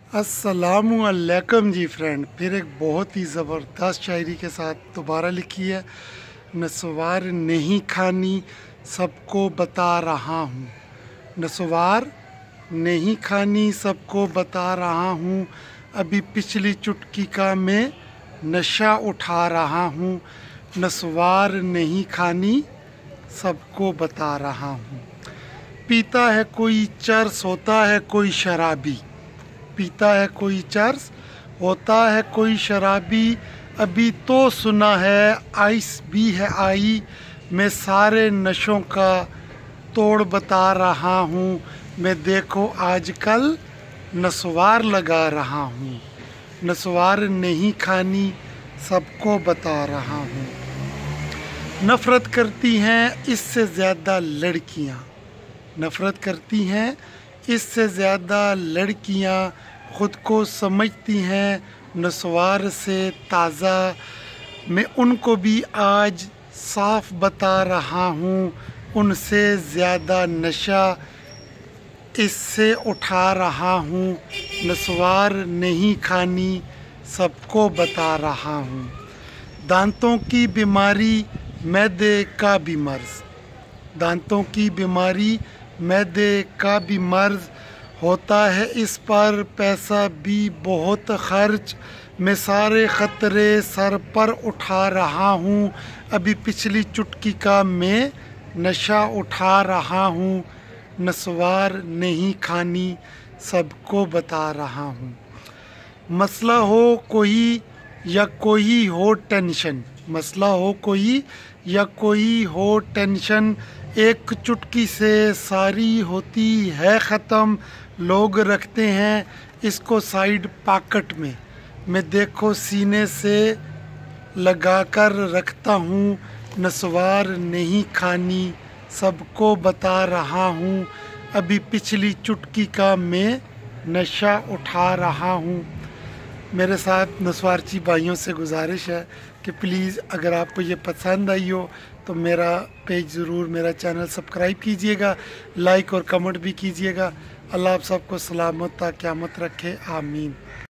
अस्सलामुअलैकुम जी फ्रेंड, फिर एक बहुत ही ज़बरदस्त शायरी के साथ दोबारा लिखी है। नस्वार नहीं खानी सबको बता रहा हूँ, नस्वार नहीं खानी सबको बता रहा हूँ। अभी पिछली चुटकी का मैं नशा उठा रहा हूँ। नस्वार नहीं खानी सबको बता रहा हूँ। पीता है कोई चर्स, होता है कोई शराबी। पीता है कोई चर्स, होता है कोई शराबी। अभी तो सुना है आइस भी है आई। मैं सारे नशों का तोड़ बता रहा हूँ। मैं देखो आजकल नस्वार लगा रहा हूँ। नस्वार नहीं खानी सबको बता रहा हूँ। नफ़रत करती हैं इससे ज़्यादा लड़कियाँ, नफ़रत करती हैं इससे ज़्यादा लड़कियाँ। ख़ुद को समझती हैं नस्वार से ताज़ा। मैं उनको भी आज साफ बता रहा हूँ। उनसे ज़्यादा नशा इससे उठा रहा हूँ। नस्वार नहीं खानी सबको बता रहा हूँ। दांतों की बीमारी मैदे का भी मर्ज़, दांतों की बीमारी मैदे का भी मर्ज़। होता है इस पर पैसा भी बहुत खर्च। मैं सारे ख़तरे सर पर उठा रहा हूँ। अभी पिछली चुटकी का मैं नशा उठा रहा हूँ। नस्वार नहीं खानी सबको बता रहा हूँ। मसला हो कोई या कोई हो टेंशन, मसला हो कोई या कोई हो टेंशन। एक चुटकी से सारी होती है ख़त्म। लोग रखते हैं इसको साइड पॉकेट में, मैं देखो सीने से लगा कर रखता हूँ। नस्वार नहीं खानी सबको बता रहा हूँ। अभी पिछली चुटकी का मैं नशा उठा रहा हूँ। मेरे साथ नस्वारची भाइयों से गुजारिश है कि प्लीज़ अगर आपको ये पसंद आई हो तो मेरा पेज ज़रूर, मेरा चैनल सब्सक्राइब कीजिएगा, लाइक और कमेंट भी कीजिएगा। अल्लाह आप सबको सलामत क़यामत रखे, आमीन।